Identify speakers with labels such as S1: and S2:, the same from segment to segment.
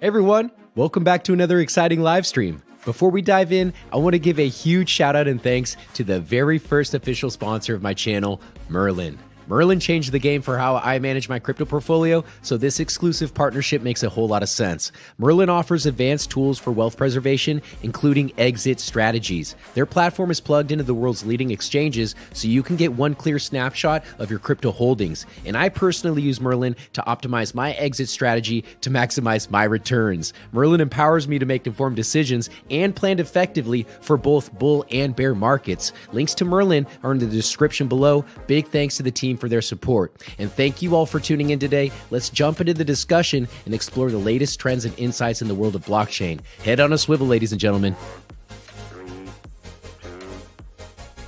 S1: Hey everyone, welcome back to another exciting live stream. Before we dive in, I want to give a huge shout out and thanks to the very first official sponsor of my channel, Merlin. Merlin changed the game for how I manage my crypto portfolio, so this exclusive partnership makes a whole lot of sense. Merlin offers advanced tools for wealth preservation, including exit strategies. Their platform is plugged into the world's leading exchanges, so you can get one clear snapshot of your crypto holdings. And I personally use Merlin to optimize my exit strategy to maximize my returns. Merlin empowers me to make informed decisions and plan effectively for both bull and bear markets. Links to Merlin are in the description below. Big thanks to the team for their support. And thank you all for tuning in today. Let's jump into the discussion and explore the latest trends and insights in the world of blockchain. Head on a swivel, ladies and gentlemen.
S2: 3, 2,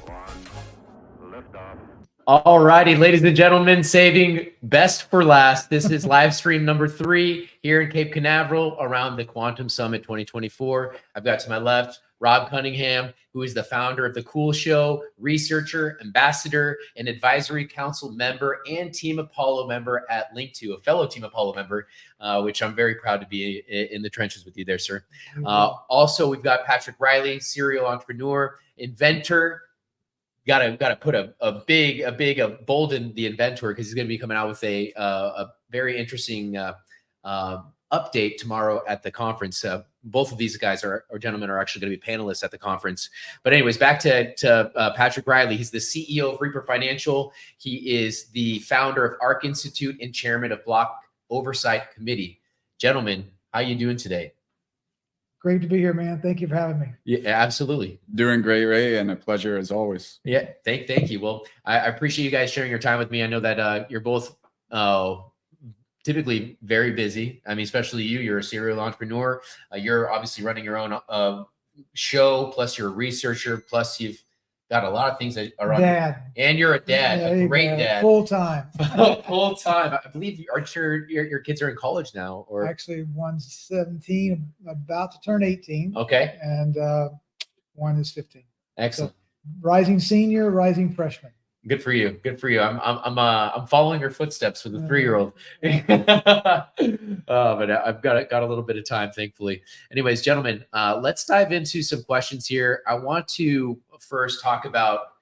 S2: 1, liftoff.
S1: All righty, ladies and gentlemen, saving best for last. This is live stream number 3 here in Cape Canaveral around the Quantum Summit 2024. I've got to my left Rob Cunningham, who is the founder of The Cool Show, researcher, ambassador, and advisory council member, and Team Apollo member at Link2, a fellow Team Apollo member, which I'm very proud to be in the trenches with you there, sir. Also, we've got Patrick Riley, serial entrepreneur, inventor. Got to put a big bold in the inventor, because he's going to be coming out with a very interesting update tomorrow at the conference. Both of these guys or gentlemen are actually going to be panelists at the conference. But anyways, back to Patrick Riley. He's the CEO of Reaper Financial. He is the founder of ARC Institute and chairman of Block Oversight Committee. Gentlemen, how you doing today?
S3: Great to be here, man. Thank you for having me.
S1: Yeah, absolutely.
S4: Doing great, Ray, and a pleasure as always.
S1: Yeah, thank you. Well, I appreciate you guys sharing your time with me. I know that you're both typically very busy. I mean, especially you're a serial entrepreneur. You're obviously running your own show, plus you're a researcher, plus you've got a lot of things that are on.
S3: Dad.
S1: And you're a dad,
S3: Yeah,
S1: a great dad.
S3: Full time.
S1: Full time. I believe your kids are in college now, or
S3: Actually, one's 17, about to turn 18.
S1: Okay.
S3: And one is 15.
S1: Excellent.
S3: So, rising senior, rising freshman.
S1: Good for you. Good for you. I'm following your footsteps with a 3-year-old. But I've got a little bit of time, thankfully. Anyways, gentlemen, let's dive into some questions here. I want to first talk about,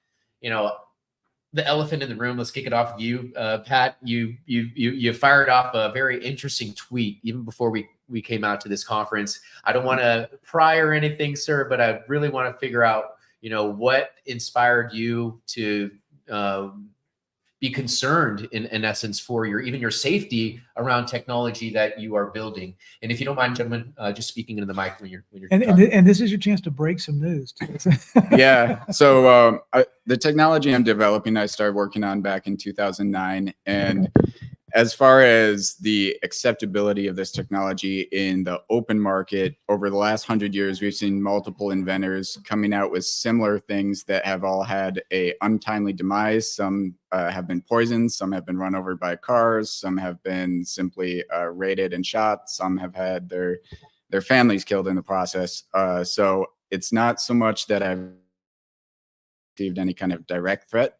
S1: the elephant in the room. Let's kick it off with you, Pat. You fired off a very interesting tweet even before we came out to this conference. I don't want to pry or anything, sir, but I really want to figure out, what inspired you to be concerned in essence for even your safety around technology that you are building. And if you don't mind, gentlemen, just speaking into the mic when you're
S3: and this is your chance to break some news too.
S4: Yeah. So the technology I'm developing, I started working on back in 2009. And as far as the acceptability of this technology in the open market, over the last 100 years, we've seen multiple inventors coming out with similar things that have all had a untimely demise. Some have been poisoned, some have been run over by cars, some have been simply raided and shot, some have had their families killed in the process. So it's not so much that I've received any kind of direct threat.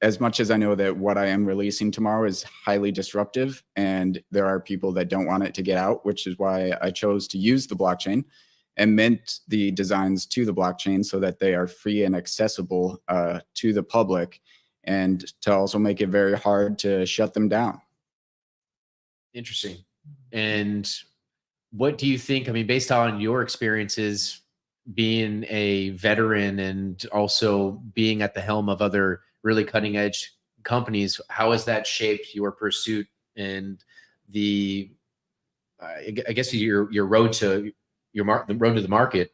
S4: As much as I know that what I am releasing tomorrow is highly disruptive, and there are people that don't want it to get out, which is why I chose to use the blockchain and mint the designs to the blockchain so that they are free and accessible to the public, and to also make it very hard to shut them down.
S1: Interesting. And what do you think, I mean, based on your experiences being a veteran and also being at the helm of other really cutting edge companies, how has that shaped your pursuit and the, I guess your road to the road to the market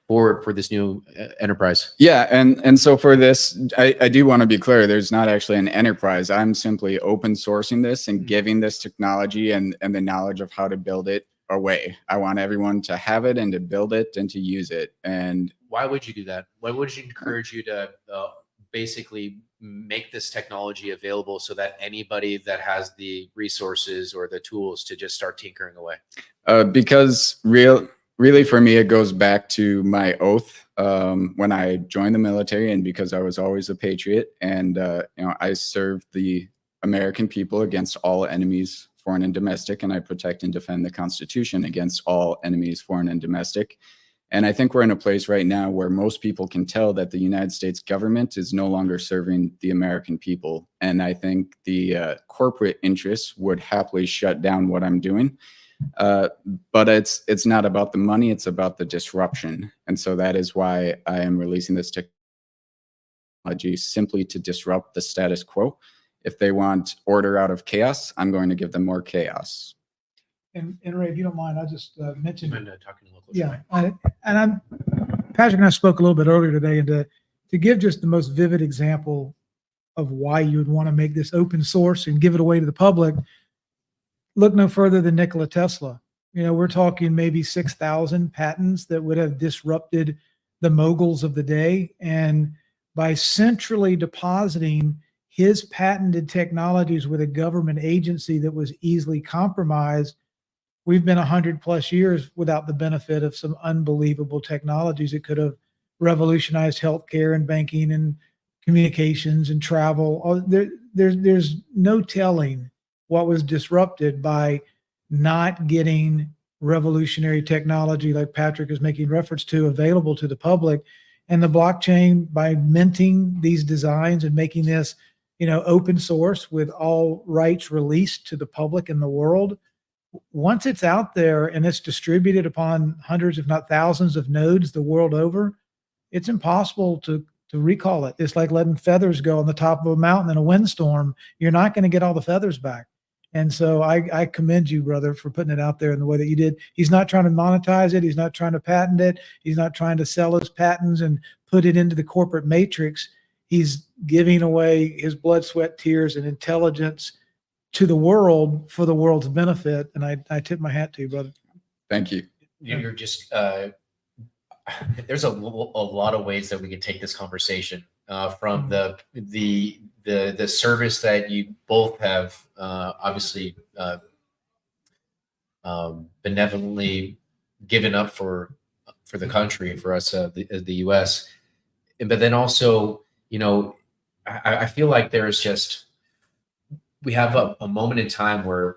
S1: for this new enterprise?
S4: Yeah, and so for this, I do want to be clear. There's not actually an enterprise. I'm simply open sourcing this and giving this technology and the knowledge of how to build it away. I want everyone to have it and to build it and to use it. And
S1: why would you do that? Why would you encourage you to basically make this technology available so that anybody that has the resources or the tools to just start tinkering away?
S4: Because really for me, it goes back to my oath when I joined the military, and because I was always a patriot, and I served the American people against all enemies foreign and domestic, and I protect and defend the Constitution against all enemies, foreign and domestic. And I think we're in a place right now where most people can tell that the United States government is no longer serving the American people. And I think the corporate interests would happily shut down what I'm doing. But it's not about the money, it's about the disruption. And so that is why I am releasing this technology, simply to disrupt the status quo. If they want order out of chaos, I'm going to give them more chaos.
S3: And Ray, if you don't mind, I just mentioned,
S1: Talking to local.
S3: yeah, Patrick and I spoke a little bit earlier today, and to give just the most vivid example of why you would want to make this open source and give it away to the public, look no further than Nikola Tesla. You know, we're talking maybe 6,000 patents that would have disrupted the moguls of the day. And by centrally depositing his patented technologies with a government agency that was easily compromised, we've been 100+ years without the benefit of some unbelievable technologies that could have revolutionized healthcare and banking and communications and travel. There's no telling what was disrupted by not getting revolutionary technology like Patrick is making reference to available to the public. And the blockchain, by minting these designs and making this, you know, open source with all rights released to the public in the world, once it's out there and it's distributed upon hundreds, if not thousands of nodes the world over, it's impossible to recall it. It's like letting feathers go on the top of a mountain in a windstorm. You're not going to get all the feathers back. And so I commend you, brother, for putting it out there in the way that you did. He's not trying to monetize it. He's not trying to patent it. He's not trying to sell his patents and put it into the corporate matrix. He's giving away his blood, sweat, tears, and intelligence to the world for the world's benefit. And I tip my hat to you, brother.
S4: Thank you.
S1: You're just there's a lot of ways that we could take this conversation, from the service that you both have obviously benevolently given up for the country, for us, the U.S. But then also, you know, I feel like we have a moment in time where,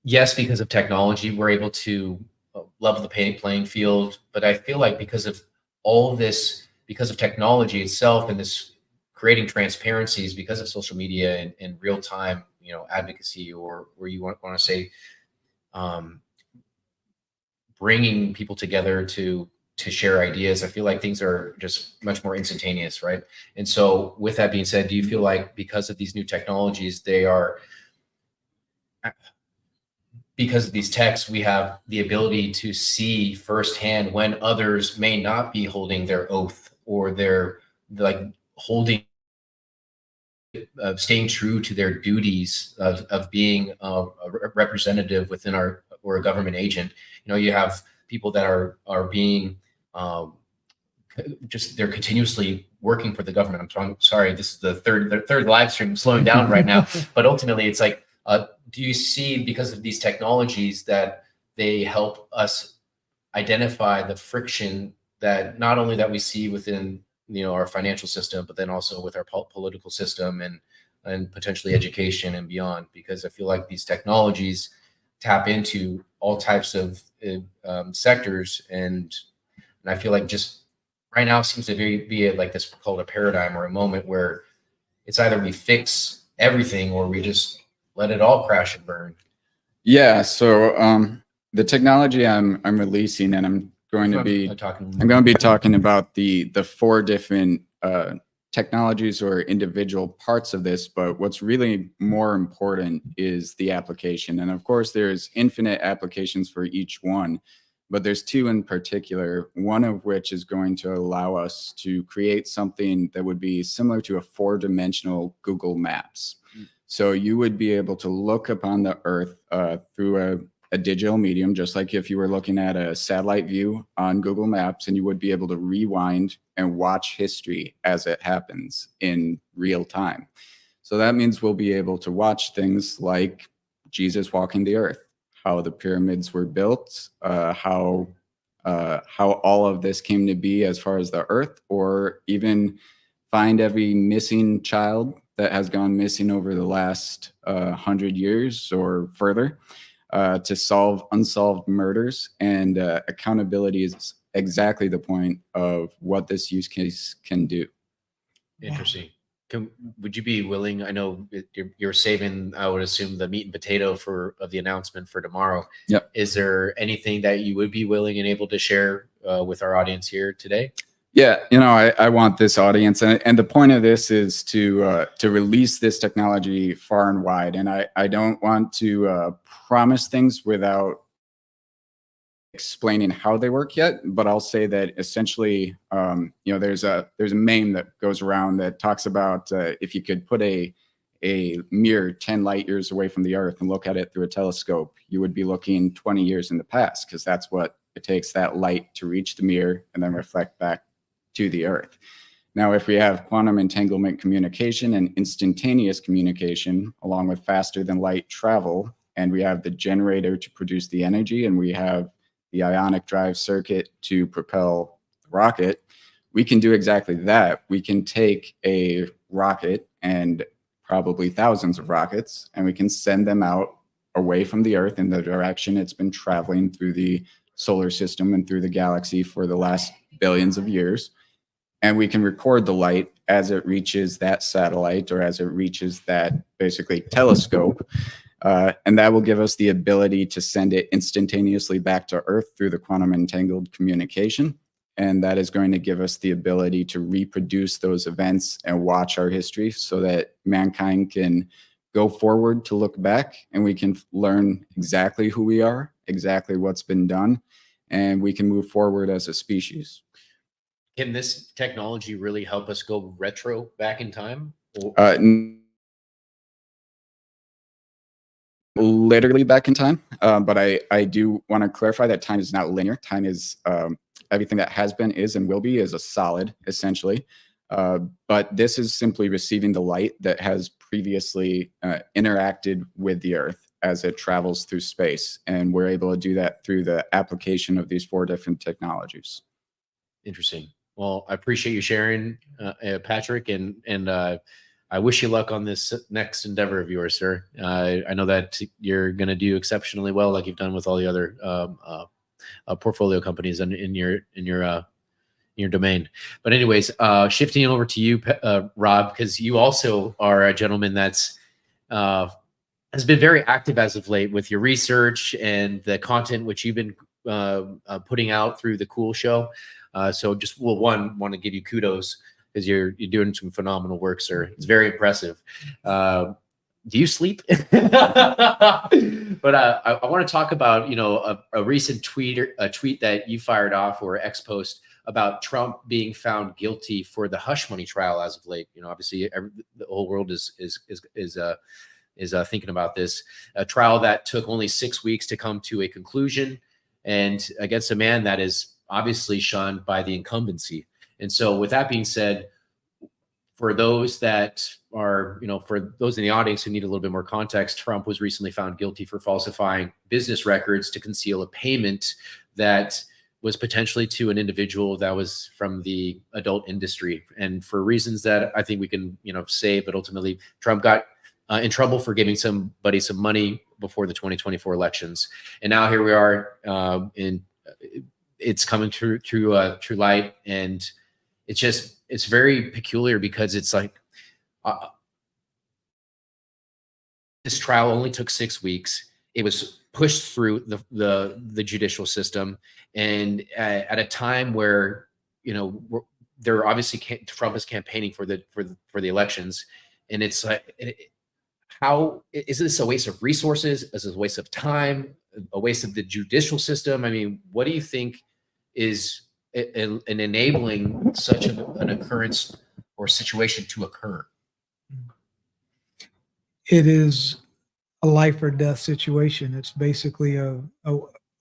S1: yes, because of technology, we're able to level the playing field. But I feel like because of all of this, because of technology itself and this creating transparencies, because of social media and real time, you know, advocacy, or where you want to say, bringing people together to share ideas, I feel like things are just much more instantaneous, right? And so with that being said, do you feel like because of these new technologies, because of these techs, we have the ability to see firsthand when others may not be holding their oath, or they're like holding, staying true to their duties of being a representative within or a government agent. You know, you have people that are being they're continuously working for the government. I'm sorry, this is the third live stream. I'm slowing down right now, but ultimately it's like, do you see, because of these technologies, that they help us identify the friction that not only that we see within, you know, our financial system, but then also with our political system and potentially education and beyond? Because I feel like these technologies tap into all types of sectors, and I feel like just right now seems to be like this called a paradigm, or a moment where it's either we fix everything or we just let it all crash and burn.
S4: Yeah. So the technology I'm releasing, and I'm going to be talking about the 4 different technologies or individual parts of this. But what's really more important is the application. And of course, there's infinite applications for each one, but there's 2 in particular, one of which is going to allow us to create something that would be similar to a 4-dimensional Google Maps. So you would be able to look upon the Earth through a digital medium, just like if you were looking at a satellite view on Google Maps, and you would be able to rewind and watch history as it happens in real time. So that means we'll be able to watch things like Jesus walking the earth, how the pyramids were built, how all of this came to be as far as the earth, or even find every missing child that has gone missing over the last 100 years or further, to solve unsolved murders. And accountability is exactly the point of what this use case can do.
S1: Interesting. Would you be willing? I know you're saving, I would assume, the meat and potato of the announcement for tomorrow.
S4: Yep.
S1: Is there anything that you would be willing and able to share with our audience here today?
S4: Yeah, I want this audience, and the point of this is to release this technology far and wide. And I don't want to promise things without explaining how they work yet, but I'll say that essentially, there's a meme that goes around that talks about if you could put a mirror 10 light years away from the Earth and look at it through a telescope, you would be looking 20 years in the past, because that's what it takes, that light to reach the mirror and then reflect back to the Earth. Now, if we have quantum entanglement communication and instantaneous communication, along with faster than light travel, and we have the generator to produce the energy, and we have the ionic drive circuit to propel the rocket, we can do exactly that. We can take a rocket, and probably thousands of rockets, and we can send them out away from the Earth in the direction it's been traveling through the solar system and through the galaxy for the last billions of years. And we can record the light as it reaches that satellite, or as it reaches that basically telescope. And that will give us the ability to send it instantaneously back to Earth through the quantum entangled communication. And that is going to give us the ability to reproduce those events and watch our history, so that mankind can go forward to look back, and we can learn exactly who we are, exactly what's been done, and we can move forward as a species.
S1: Can this technology really help us go retro back in time?
S4: Literally back in time, but I do want to clarify that time is not linear. Time is everything that has been, is, and will be is a solid, essentially. But this is simply receiving the light that has previously interacted with the Earth as it travels through space, and we're able to do that through the application of these 4 different technologies.
S1: Interesting. Well, I appreciate you sharing, Patrick, and I wish you luck on this next endeavor of yours, sir. I know that you're going to do exceptionally well, like you've done with all the other portfolio companies in your domain. But anyways, shifting over to you, Rob, because you also are a gentleman that's has been very active as of late with your research and the content which you've been putting out through the Cool Show. So just want to give you kudos, because you're doing some phenomenal work, sir. It's very impressive. Do you sleep? But I want to talk about a recent tweet that you fired off, or X post, about Trump being found guilty for the hush money trial as of late. Obviously the whole world is thinking about this, a trial that took only 6 weeks to come to a conclusion, and against a man that is obviously shunned by the incumbency. And so with that being said, for those that are, for those in the audience who need a little bit more context, Trump was recently found guilty for falsifying business records to conceal a payment that was potentially to an individual that was from the adult industry. And for reasons that I think we can, say, but ultimately Trump got in trouble for giving somebody some money before the 2024 elections. And now here we are, it's coming through light, and it's very peculiar, because it's like this trial only took 6 weeks. It was pushed through the judicial system, and at a time where they're obviously Trump is campaigning for the elections, and it's like, how is this a waste of resources? Is this a waste of time? A waste of the judicial system? I mean, what do you think is an enabling such an occurrence or situation to occur?
S3: It is a life or death situation. It's basically a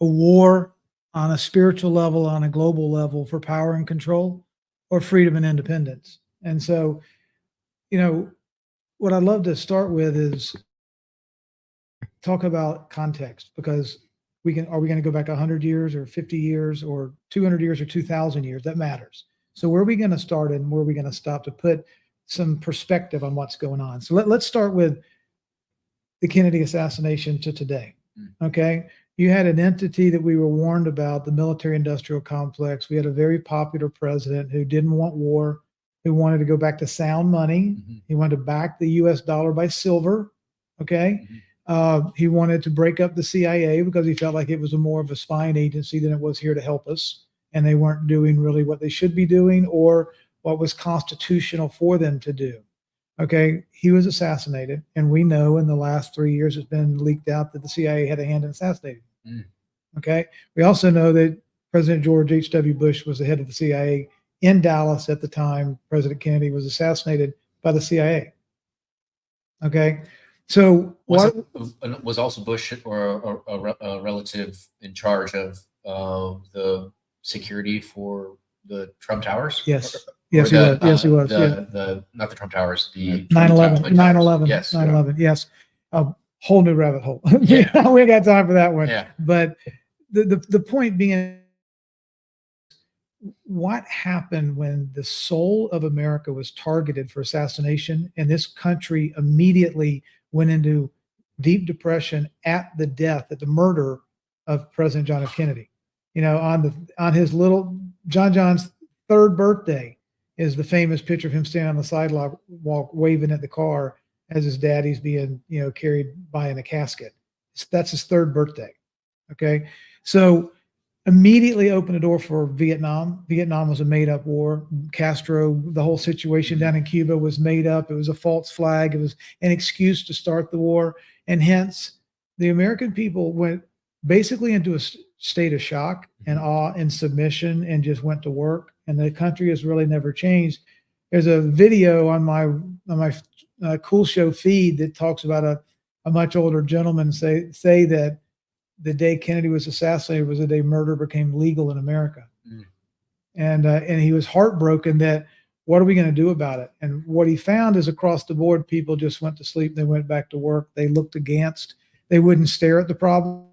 S3: war on a spiritual level, on a global level, for power and control, or freedom and independence. And so, what I'd love to start with is talk about context, because are we going to go back 100 years or 50 years or 200 years or 2,000 years? That matters. So where are we going to start and where are we going to stop to put some perspective on what's going on. So let's start with the Kennedy assassination to today. Okay. You had an entity that we were warned about, the military industrial complex. We had a very popular president who didn't want war, who wanted to go back to sound money. He wanted to back the US dollar by silver. Okay. He wanted to break up the CIA because he felt like it was more of a spying agency than it was here to help us. And they weren't doing really what they should be doing or what was constitutional for them to do. Okay, he was assassinated, and we know in the last 3 years it's been leaked out that the CIA had a hand in assassinating him. Okay, we also know that President George H.W. Bush was the head of the CIA in Dallas at the time President Kennedy was assassinated by the CIA. Okay, so
S1: was also Bush or a relative in charge of the security for the Trump Towers?
S3: Yes. Yes, he was. Yes, he was.
S1: Not the Trump Towers, the
S3: 9/11. 9/11.
S1: Yes.
S3: 9/11. Yes. A whole new rabbit hole.
S1: Yeah.
S3: We ain't got time for that one.
S1: Yeah.
S3: But the point being, what happened when the soul of America was targeted for assassination, and this country immediately went into deep depression at the murder of President John F. Kennedy. You know, on his little John's third birthday is the famous picture of him standing on the sidewalk waving at the car as his daddy's being, carried by in a casket. That's his third birthday. Okay. So immediately opened the door for Vietnam. Vietnam was a made up war. Castro, the whole situation down in Cuba was made up. It was a false flag. It was an excuse to start the war. And hence the American people went basically into a state of shock and awe and submission and just went to work. And the country has really never changed. There's a video on my Cool Show feed that talks about a much older gentleman say that the day Kennedy was assassinated was the day murder became legal in America. And he was heartbroken that what are we going to do about it? And what he found is across the board, people just went to sleep. They went back to work. They looked aghast. They wouldn't stare at the problem.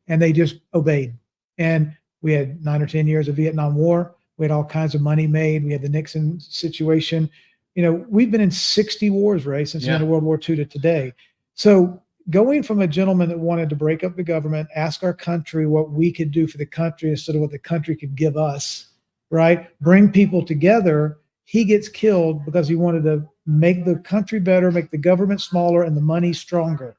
S3: And they just obeyed. And we had 9 or 10 years of Vietnam War. We had all kinds of money made. We had the Nixon situation. We've been in 60 wars, Ray, since the end of World War II to today. So going from a gentleman that wanted to break up the government, ask our country what we could do for the country instead of what the country could give us, right? Bring people together. He gets killed because he wanted to make the country better, make the government smaller, and the money stronger.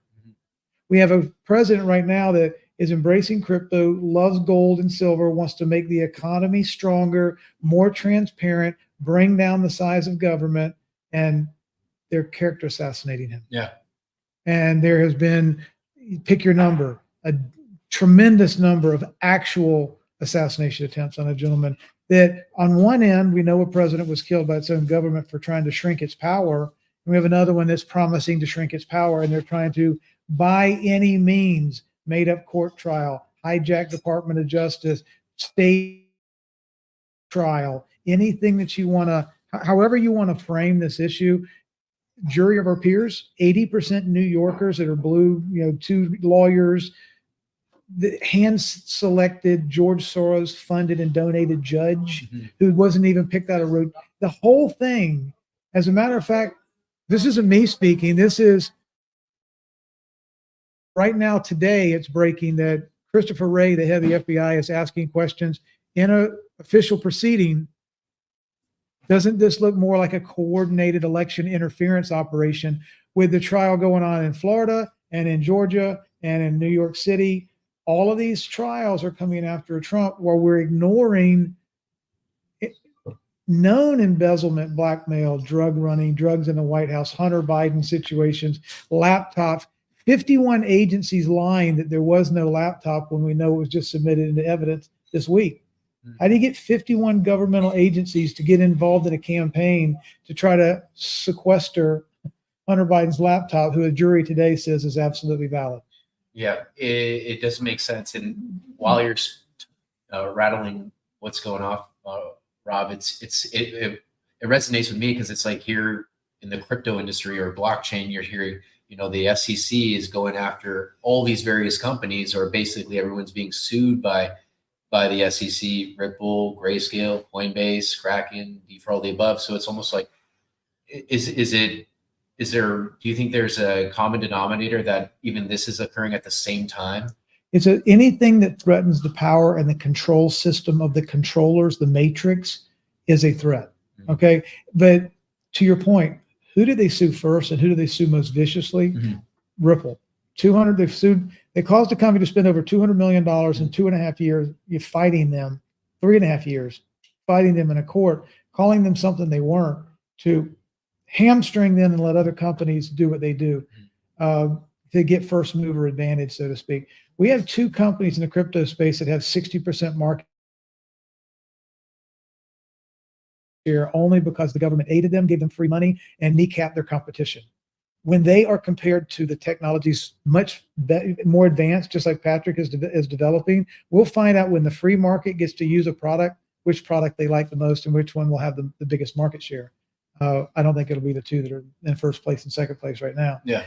S3: We have a president right now that is embracing crypto, loves gold and silver, wants to make the economy stronger, more transparent, bring down the size of government, and they're character assassinating him.
S1: Yeah.
S3: And there has been, pick your number, a tremendous number of actual assassination attempts on a gentleman that on one end, we know a president was killed by its own government for trying to shrink its power. And we have another one that's promising to shrink its power, and they're trying to, by any means, made up court trial, hijack Department of Justice, state trial, anything that you want to, however you want to frame this issue. Jury of our peers, 80% New Yorkers that are blue, 2 lawyers, the hand-selected George Soros funded and donated judge who wasn't even picked out of road. The whole thing, as a matter of fact, this isn't me speaking. This is right now, today, it's breaking that Christopher Wray, the head of the FBI, is asking questions in an official proceeding. Doesn't this look more like a coordinated election interference operation with the trial going on in Florida and in Georgia and in New York City? All of these trials are coming after Trump while we're ignoring known embezzlement, blackmail, drug running, drugs in the White House, Hunter Biden situations, laptops. 51 agencies lying that there was no laptop when we know it was just submitted into evidence this week. How do you get 51 governmental agencies to get involved in a campaign to try to sequester Hunter Biden's laptop, who a jury today says is absolutely valid?
S1: Yeah, it does make sense. And while you're rattling what's going off, Rob, it resonates with me because it's like here in the crypto industry or blockchain, you're hearing, the SEC is going after all these various companies, or basically everyone's being sued by by the SEC, Ripple, Grayscale, Coinbase, Kraken, for all the above. So it's almost like, is there, do you think there's a common denominator that even this is occurring at the same time?
S3: It's anything that threatens the power and the control system of the controllers, the matrix, is a threat.
S1: Mhm.
S3: Okay. But to your point, who did they sue first and who did they sue most viciously?
S1: Mhm.
S3: Ripple. They caused the company to spend over $200 million in 2.5 years. You're fighting them, 3.5 years, fighting them in a court, calling them something they weren't, to hamstring them and let other companies do what they do, to get first mover advantage, so to speak. We have 2 companies in the crypto space that have 60% market share only because the government aided them, gave them free money, and kneecapped their competition. When they are compared to the technologies much more advanced, just like Patrick is developing, we'll find out when the free market gets to use a product, which product they like the most and which one will have the biggest market share. I don't think it'll be the 2 that are in first place and second place right now.
S1: Yeah.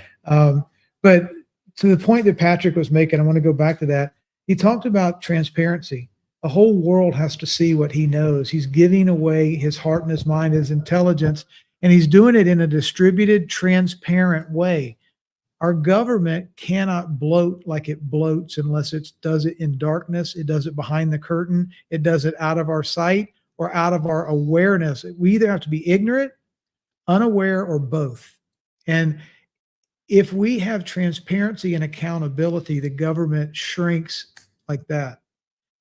S3: But to the point that Patrick was making, I want to go back to that. He talked about transparency. The whole world has to see what he knows. He's giving away his heart and his mind, his intelligence, and he's doing it in a distributed, transparent way. Our government cannot bloat like it bloats unless it does it in darkness. It does it behind the curtain. It does it out of our sight or out of our awareness. We either have to be ignorant, unaware, or both. And if we have transparency and accountability, the government shrinks like that.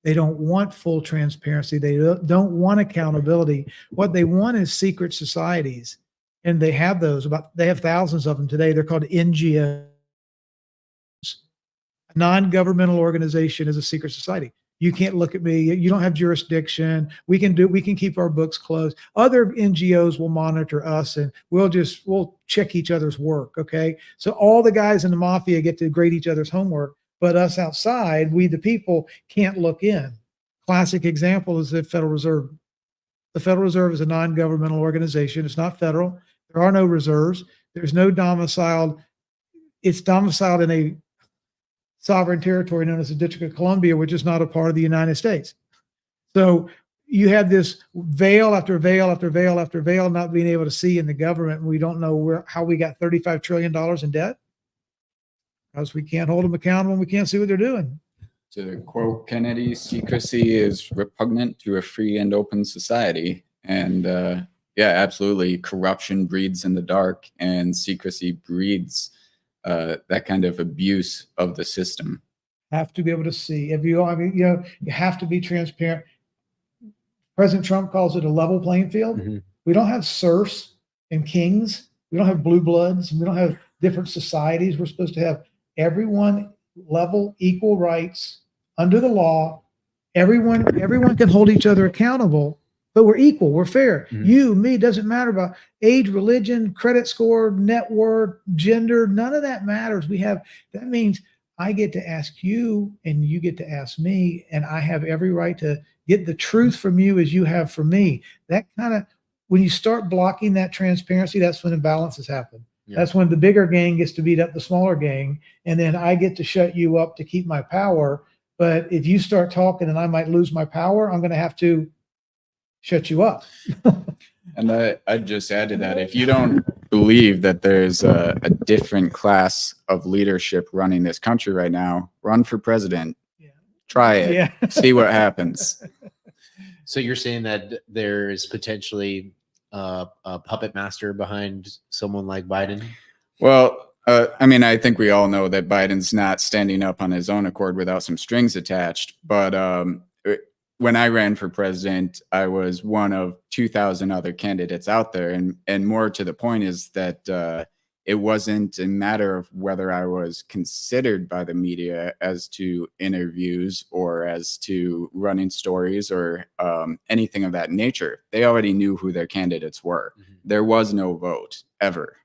S3: They don't want full transparency. They don't want accountability. What they want is secret societies. And they have those. They have thousands of them today. They're called NGOs. A non-governmental organization is a secret society. You can't look at me. You don't have jurisdiction. We can keep our books closed. Other NGOs will monitor us and we'll check each other's work. Okay. So all the guys in the mafia get to grade each other's homework, but us outside, we, the people, can't look in. Classic example is the Federal Reserve. The Federal Reserve is a non-governmental organization. It's not federal. There are no reserves. There's no domiciled. It's domiciled in a sovereign territory known as the District of Columbia, which is not a part of the United States. So you have this veil after veil after veil after veil not being able to see in the government. And we don't know how we got $35 trillion in debt because we can't hold them accountable and we can't see what they're doing.
S4: To quote Kennedy, secrecy is repugnant to a free and open society. And yeah, absolutely. Corruption breeds in the dark and secrecy breeds that kind of abuse of the system.
S3: Have to be able to see. You have to be transparent. President Trump calls it a level playing field.
S1: Mm-hmm.
S3: We don't have serfs and kings. We don't have blue bloods. We don't have different societies. We're supposed to have everyone level, equal rights under the law. Everyone can hold each other accountable, but we're equal. We're fair.
S1: Mm-hmm.
S3: You, me, doesn't matter about age, religion, credit score, net worth, gender. None of that matters. That means I get to ask you and you get to ask me, and I have every right to get the truth from you as you have from me. That kind of, when you start blocking that transparency, that's when imbalances happen. Yeah. That's when the bigger gang gets to beat up the smaller gang. And then I get to shut you up to keep my power. But if you start talking and I might lose my power, I'm going to have to shut you up.
S4: And I'd just add to that, if you don't believe that there's a different class of leadership running this country right now, run for president. Yeah. Try it. Yeah. See what happens.
S1: So you're saying that there is potentially a puppet master behind someone like Biden?
S4: Well, I mean, I think we all know that Biden's not standing up on his own accord without some strings attached. But when I ran for president, I was one of 2,000 other candidates out there. And more to the point is that it wasn't a matter of whether I was considered by the media as to interviews or as to running stories or anything of that nature. They already knew who their candidates were. Mm-hmm. There was no vote ever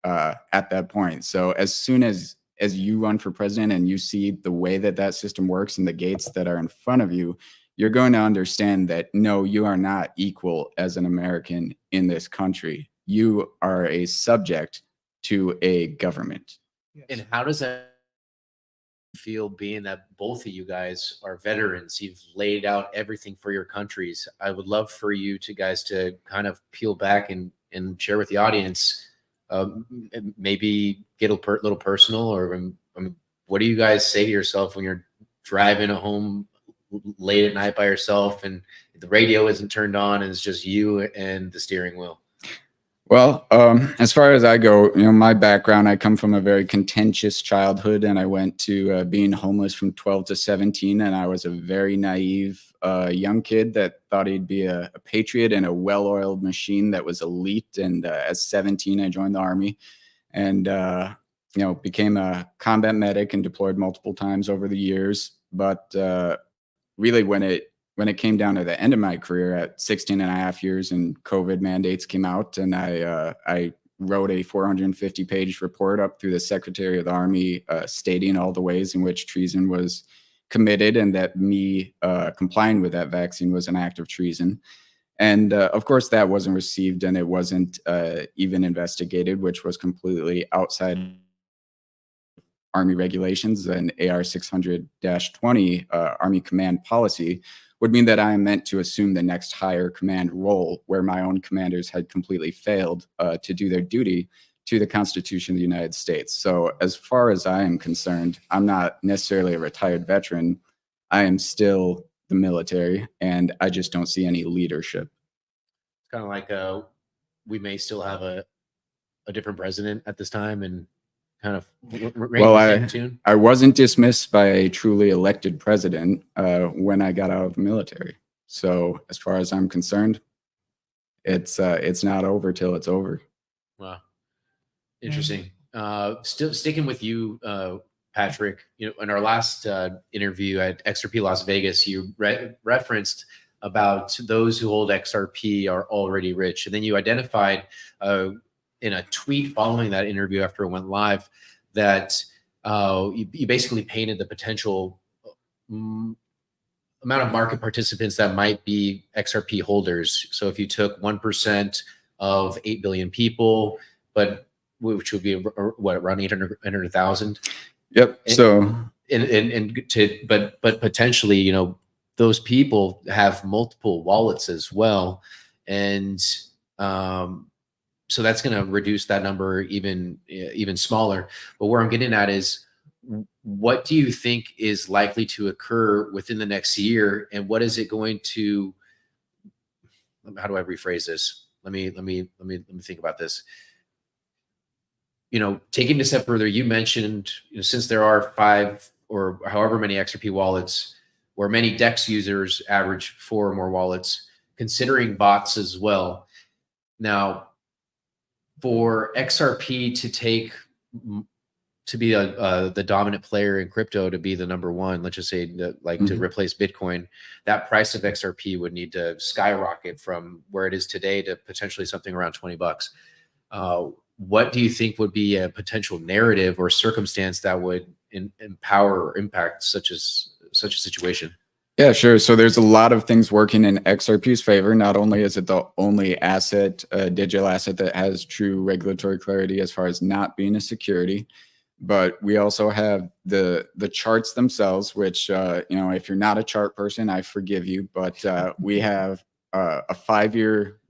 S4: at that point. So as soon as you run for president and you see the way that system works and the gates that are in front of you, you're going to understand that, no, you are not equal as an American in this country. You are a subject to a government.
S1: And how does that feel, being that both of you guys are veterans, you've laid out everything for your countries. I would love for you to guys to kind of peel back and share with the audience, maybe get a little personal, or what do you guys say to yourself when you're driving home late at night by yourself and the radio isn't turned on and it's just you and the steering wheel?
S4: Well, as far as I go, my background, I come from a very contentious childhood, and I went to being homeless from 12 to 17, and I was a very naive young kid that thought he'd be a patriot and a well-oiled machine that was elite. And at 17, I joined the Army and, became a combat medic and deployed multiple times over the years. But really, when it came down to the end of my career at 16 and a half years and COVID mandates came out, and I wrote a 450-page report up through the Secretary of the Army stating all the ways in which treason was committed and that me complying with that vaccine was an act of treason. And of course, that wasn't received, and it wasn't even investigated, which was completely outside Army regulations. And AR 600-20 Army command policy would mean that I am meant to assume the next higher command role, where my own commanders had completely failed to do their duty to the Constitution of the United States. So as far as I am concerned, I'm not necessarily a retired veteran. I am still the military, and I just don't see any leadership.
S1: It's kind of like we may still have a different president at this time, and kind of
S4: I wasn't dismissed by a truly elected president when I got out of the military. So as far as I'm concerned, it's not over till it's over.
S1: Wow, interesting. Still sticking with you, Patrick. In our last interview at XRP Las Vegas, you referenced about those who hold XRP are already rich, and then you identified in a tweet following that interview after it went live that you basically painted the potential amount of market participants that might be XRP holders. So if you took 1% of 8 billion people, but which would be what, around 800,000?
S4: Yep.
S1: But potentially, those people have multiple wallets as well, and so that's going to reduce that number even smaller. But where I'm getting at is, what do you think is likely to occur within the next year, and what is it going to? How do I rephrase this? Let me think about this. Taking it a step further, you mentioned since there are 5 or however many XRP wallets, where many DEX users average 4 or more wallets, considering bots as well. Now, for XRP to be the dominant player in crypto, to be the number one, let's just say to replace Bitcoin, that price of XRP would need to skyrocket from where it is today to potentially something around $20. What do you think would be a potential narrative or circumstance that would empower or impact such a situation?
S4: Yeah, sure. So there's a lot of things working in XRP's favor. Not only is it the only asset, digital asset, that has true regulatory clarity as far as not being a security, but we also have the charts themselves, which, if you're not a chart person, I forgive you, but we have a 5-year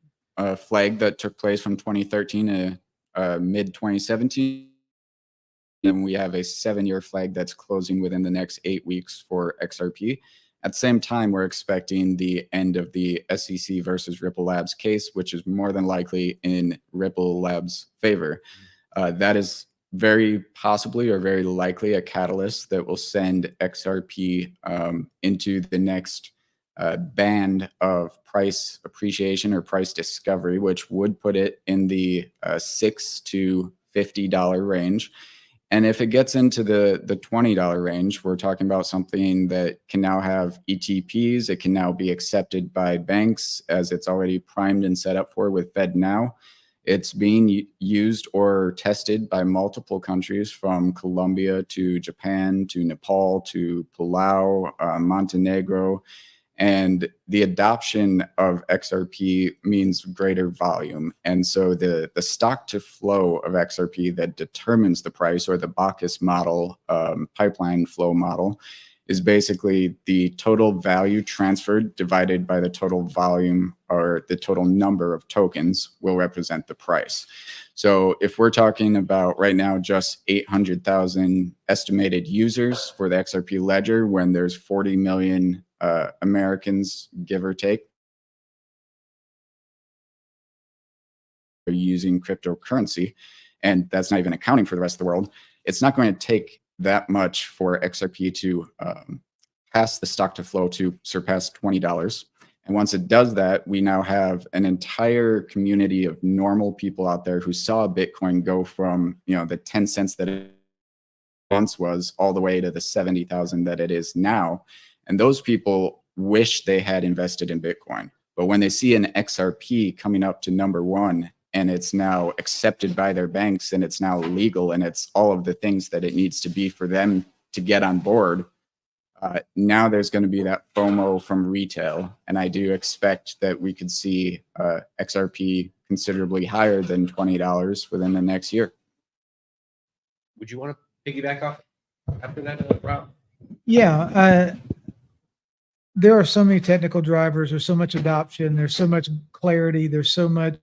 S4: flag that took place from 2013 to mid 2017. And we have a 7-year flag that's closing within the next 8 weeks for XRP. At the same time, we're expecting the end of the SEC versus Ripple Labs case, which is more than likely in Ripple Labs' favor. That is very possibly or very likely a catalyst that will send XRP into the next band of price appreciation or price discovery, which would put it in the $6 to $50 range. And if it gets into the $20 range, we're talking about something that can now have ETPs. It can now be accepted by banks, as it's already primed and set up for with FedNow. It's being used or tested by multiple countries, from Colombia to Japan to Nepal to Palau, Montenegro. And the adoption of XRP means greater volume. And so the stock to flow of XRP that determines the price, or the Bacchus model, pipeline flow model, is basically the total value transferred divided by the total volume, or the total number of tokens, will represent the price. So if we're talking about right now just 800,000 estimated users for the XRP ledger, when there's 40 million Americans, give or take, are using cryptocurrency, and that's not even accounting for the rest of the world, it's not going to take that much for XRP to pass the stock to flow to surpass $20. And once it does that, we now have an entire community of normal people out there who saw Bitcoin go from, the 10 cents that it once was all the way to the 70,000 that it is now. And those people wish they had invested in Bitcoin. But when they see an XRP coming up to number one, and it's now accepted by their banks, and it's now legal, and it's all of the things that it needs to be for them to get on board, now there's going to be that FOMO from retail. And I do expect that we could see XRP considerably higher than $20 within the next year.
S1: Would you want to piggyback off after that, Rob?
S3: Yeah. There are so many technical drivers. There's so much adoption. There's so much clarity. There's so much.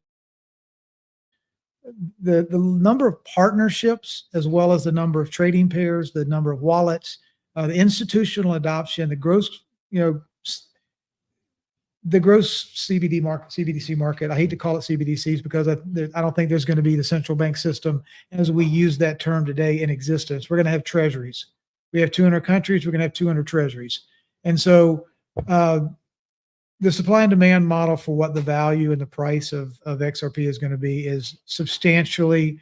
S3: The number of partnerships, as well as the number of trading pairs, the number of wallets, the institutional adoption, the gross CBDC market. I hate to call it CBDCs because I don't think there's going to be the central bank system as we use that term today in existence. We're going to have treasuries. We have 200 countries. We're going to have 200 treasuries. And so the supply and demand model for what the value and the price of XRP is going to be is substantially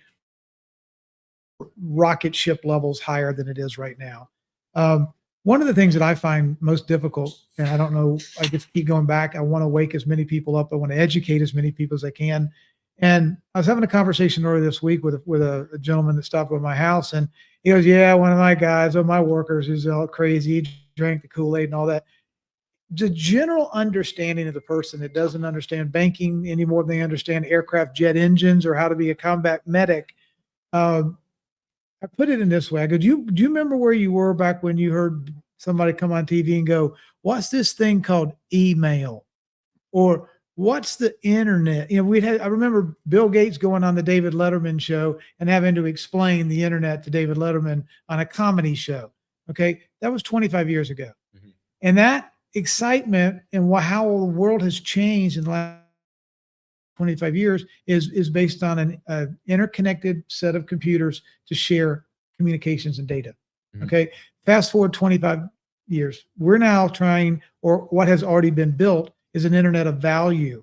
S3: rocket ship levels higher than it is right now. One of the things that I find most difficult, and I don't know, I just keep going back. I want to wake as many people up. I want to educate as many people as I can. And I was having a conversation earlier this week with a gentleman that stopped by my house, and he goes, "Yeah, one of my guys, one of my workers, who's all crazy, he drank the Kool-Aid and all that." The general understanding of the person that doesn't understand banking any more than they understand aircraft jet engines or how to be a combat medic. I put it in this way. I go, do you remember where you were back when you heard somebody come on TV and go, "What's this thing called email?" Or "What's the internet?" I remember Bill Gates going on the David Letterman show and having to explain the internet to David Letterman on a comedy show. Okay. That was 25 years ago. Mm-hmm. And that excitement and how the world has changed in the last 25 years is based on an interconnected set of computers to share communications and data. Mm-hmm. Okay. Fast forward 25 years. We're now trying, or what has already been built is an internet of value,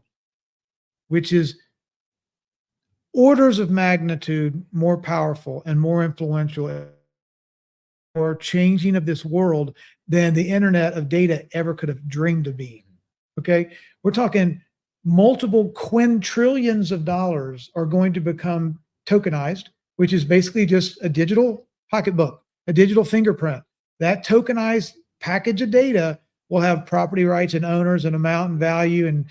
S3: which is orders of magnitude more powerful and more influential or changing of this world than the internet of data ever could have dreamed to be. Okay. We're talking multiple quintillions of dollars are going to become tokenized, which is basically just a digital pocketbook, a digital fingerprint. That tokenized package of data will have property rights and owners and amount and value and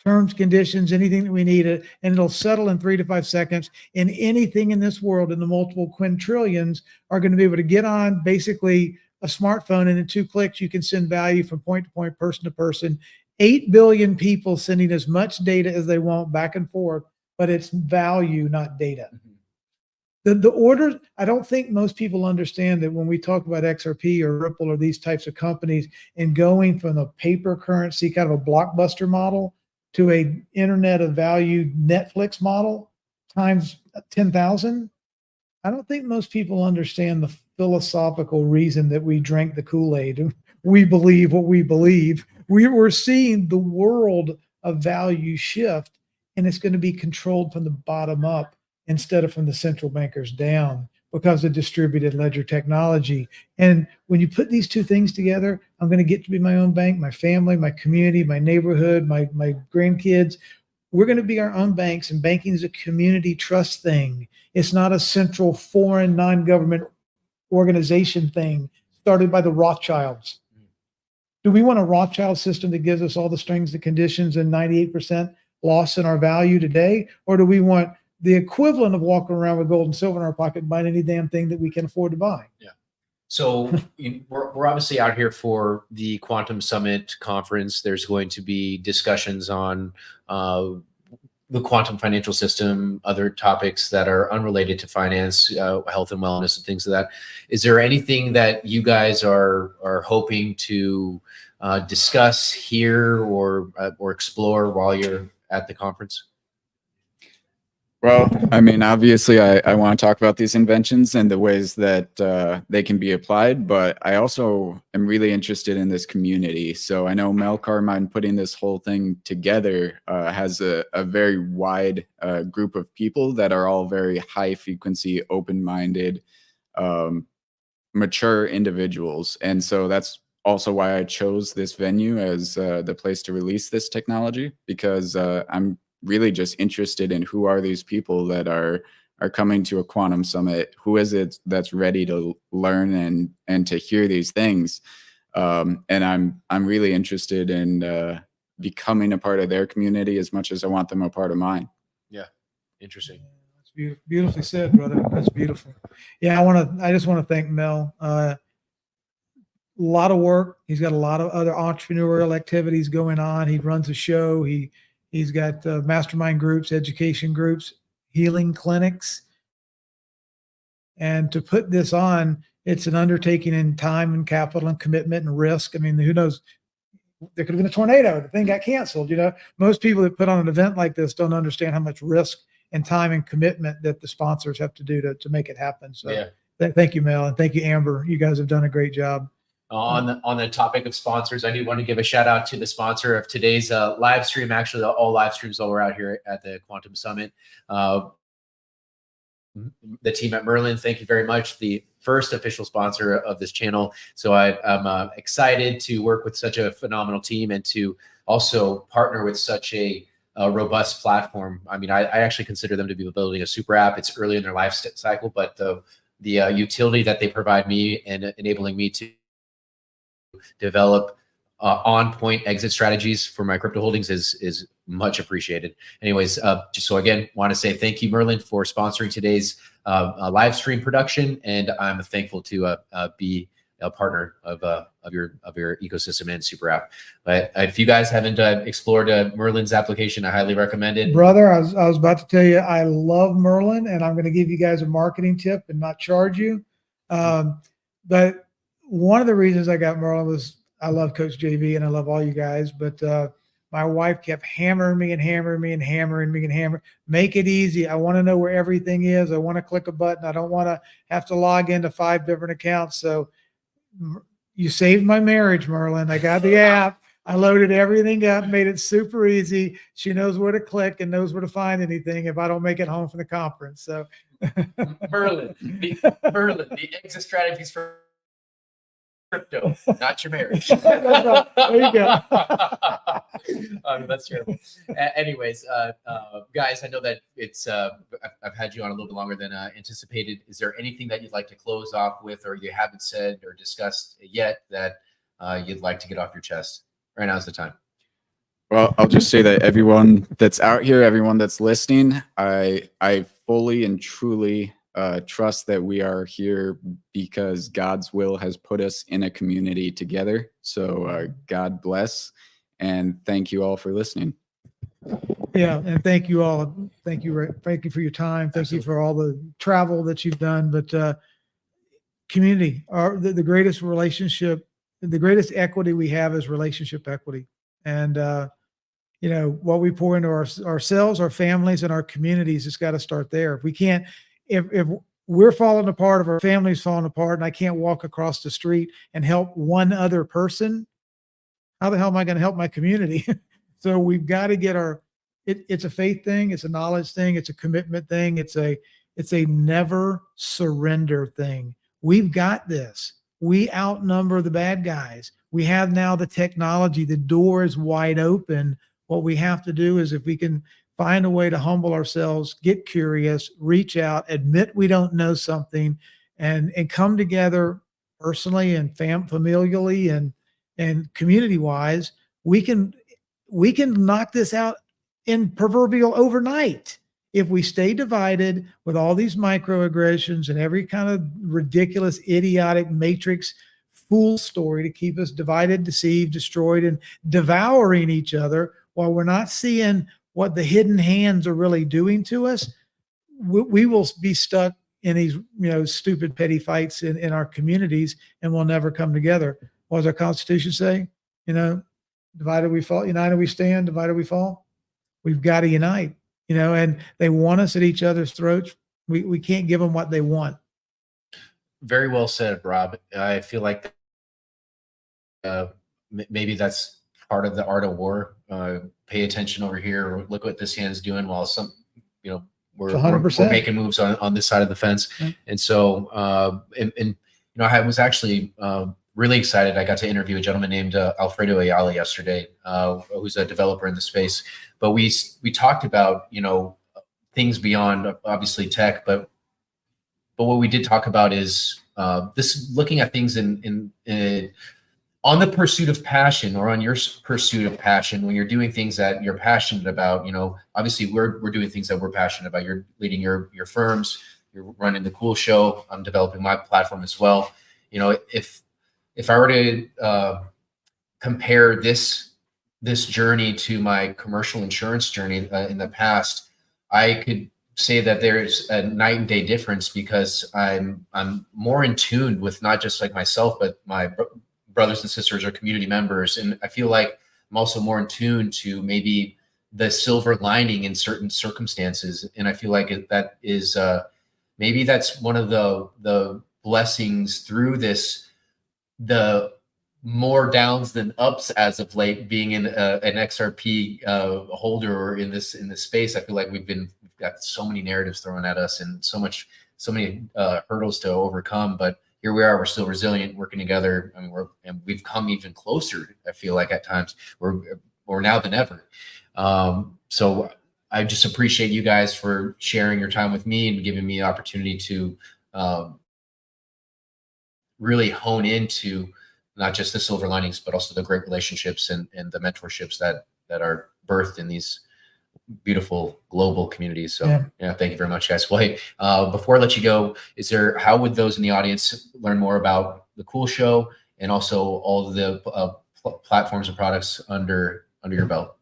S3: terms, conditions, anything that we need, and it'll settle in 3 to 5 seconds. And anything in this world in the multiple quintillions are going to be able to get on basically a smartphone, and in 2 clicks, you can send value from point to point, person to person. 8 billion people sending as much data as they want back and forth, but it's value, not data. Mm-hmm. The order, I don't think most people understand that when we talk about XRP or Ripple or these types of companies and going from a paper currency, kind of a blockbuster model, to a internet of value Netflix model times 10,000. I don't think most people understand the philosophical reason that we drank the Kool-Aid. We believe what we believe. We're seeing the world of value shift, and it's going to be controlled from the bottom up instead of from the central bankers down because of distributed ledger technology. And when you put these two things together, I'm going to get to be my own bank, my family, my community, my neighborhood, my grandkids. We're going to be our own banks, and banking is a community trust thing. It's not a central foreign non-government organization thing started by the Rothschilds. do we want a Rothschild system that gives us all the strings and conditions and 98% loss in our value today? Or do we want the equivalent of walking around with gold and silver in our pocket, buying any damn thing that we can afford to buy?
S1: Yeah. So we're obviously out here for the Quantum Summit conference. There's going to be discussions on the quantum financial system, other topics that are unrelated to finance, health and wellness, and things of that. Is there anything that you guys are hoping to discuss here or explore while you're at the conference?
S4: Well, I mean, obviously, I want to talk about these inventions and the ways that they can be applied, but I also am really interested in this community. So I know Mel Carmine putting this whole thing together has a very wide group of people that are all very high frequency, open-minded, mature individuals. And so that's also why I chose this venue as the place to release this technology, because I'm really just interested in who are these people that are coming to a quantum summit. Who is it that's ready to learn and to hear these things? And I'm really interested in becoming a part of their community as much as I want them a part of mine.
S1: Yeah, interesting.
S3: That's beautifully said, brother. That's beautiful. Yeah, I just want to thank Mel. A lot of work. He's got a lot of other entrepreneurial activities going on. He runs a show. He's got mastermind groups, education groups, healing clinics. And to put this on, it's an undertaking in time and capital and commitment and risk. I mean, who knows? There could have been a tornado. The thing got canceled. You know, most people that put on an event like this don't understand how much risk and time and commitment that the sponsors have to do to make it happen. So
S1: yeah.
S3: Thank you, Mel. And thank you, Amber. You guys have done a great job.
S1: On the topic of sponsors, I do want to give a shout out to the sponsor of today's live stream. Actually, all live streams while we're out here at the Quantum Summit. The team at Merlin, thank you very much. The first official sponsor of this channel. So I'm excited to work with such a phenomenal team and to also partner with such a robust platform. I mean, I actually consider them to be building a super app. It's early in their life cycle, but the utility that they provide me and enabling me to develop on-point exit strategies for my crypto holdings is much appreciated. Anyways, just so again, want to say thank you, Merlin, for sponsoring today's live stream production, and I'm thankful to be a partner of your ecosystem and super app. But if you guys haven't explored Merlin's application, I highly recommend it.
S3: Brother, I was about to tell you, I love Merlin, and I'm going to give you guys a marketing tip and not charge you. But one of the reasons I got Merlin was I love Coach JV and I love all you guys, but my wife kept hammering me and hammering me and hammering me and hammering. Make it easy. I want to know where everything is. I want to click a button. I don't want to have to log into 5 different accounts. So you saved my marriage, Merlin. I got the app. I loaded everything up, made it super easy. She knows where to click and knows where to find anything if I don't make it home from the conference. So
S1: Merlin, the exit strategies for crypto, not your marriage.
S3: There you go.
S1: That's terrible. Anyways, guys, I know that it's I've had you on a little bit longer than anticipated. Is there anything that you'd like to close off with, or you haven't said or discussed yet that you'd like to get off your chest? Right now is the time.
S4: Well, I'll just say that everyone that's out here, everyone that's listening, I fully and truly trust that we are here because God's will has put us in a community together. So God bless, and thank you all for listening.
S3: Yeah, and thank you all. Thank you for your time. Thank you for all the travel that you've done. But community, the greatest relationship, the greatest equity we have is relationship equity. And you know, what we pour into ourselves, our families, and our communities, it's got to start there. If we can't, if we're falling apart, if our family's falling apart, and I can't walk across the street and help one other person, how the hell am I going to help my community? So we've got to get it's a faith thing, it's a knowledge thing, it's a commitment thing, it's a never surrender thing. We've got this. We outnumber the bad guys. We have now the technology. The door is wide open. What we have to do is, if we can find a way to humble ourselves, get curious, reach out, admit we don't know something, and come together personally and familially, and and community wise, we can knock this out in proverbial overnight. If we stay divided with all these microaggressions and every kind of ridiculous, idiotic matrix fool story to keep us divided, deceived, destroyed, and devouring each other while we're not seeing what the hidden hands are really doing to us, we will be stuck in these, stupid petty fights in our communities, and we'll never come together. What does our Constitution say? Divided we fall, united we stand, divided we fall. We've got to unite. And they want us at each other's throats. We can't give them what they want.
S1: Very well said, Rob. I feel like maybe that's part of the art of war. Pay attention over here, or look what this hand's doing, while we're
S3: 100%.
S1: making moves on this side of the fence.
S3: Yeah.
S1: And so, I was actually really excited. I got to interview a gentleman named Alfredo Ayala yesterday, who's a developer in the space. But we talked about, things beyond obviously tech, but what we did talk about is this, looking at things in on the pursuit of passion, or on your pursuit of passion, when you're doing things that you're passionate about. Obviously we're doing things that we're passionate about. You're leading your firms, you're running the Cool Show. I'm developing my platform as well. If I were to compare this journey to my commercial insurance journey in the past, I could say that there's a night and day difference, because I'm more in tune with not just like myself, but my brothers and sisters or community members. And I feel like I'm also more in tune to maybe the silver lining in certain circumstances. And I feel like that is maybe that's one of the blessings through this, the more downs than ups as of late, being in an XRP holder, or in this space. I feel like we've got so many narratives thrown at us, and so many hurdles to overcome. But here we are, we're still resilient, working together. I mean, we've come even closer. I feel like at times we're now than ever. So I just appreciate you guys for sharing your time with me and giving me the opportunity to really hone into not just the silver linings, but also the great relationships and the mentorships that are birthed in these beautiful global communities. So yeah, thank you very much, guys. Well, hey, before I let you go, how would those in the audience learn more about the Cool Show, and also all of the platforms and products under your belt?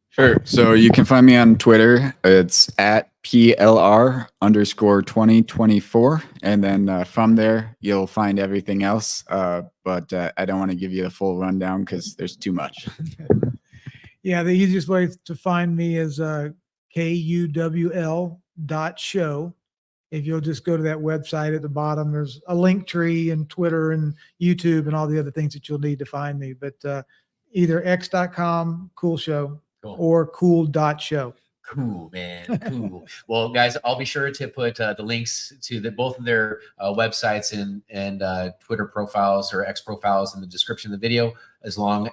S4: Sure. So you can find me on Twitter. It's at PLR_2024. And then from there, you'll find everything else. But I don't want to give you the full rundown because there's too much.
S3: Yeah, the easiest way to find me is kuwl.show. If you'll just go to that website at the bottom, there's a link tree, and Twitter and YouTube and all the other things that you'll need to find me. But either x.com, Cool Show, or cool.show.
S1: Cool, man. Cool. Well, guys, I'll be sure to put the links to both of their websites and Twitter profiles or X profiles in the description of the video, as well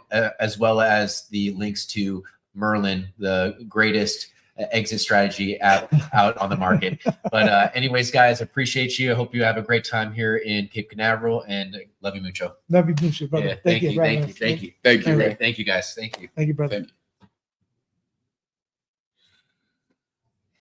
S1: as the links to Merlin, the greatest exit strategy out on the market. But anyways, guys, appreciate you. I hope you have a great time here in Cape Canaveral, and love you mucho.
S3: Love you mucho, brother.
S1: Yeah, thank you, guys. Thank you.
S3: Thank you, brother.
S1: Thank you.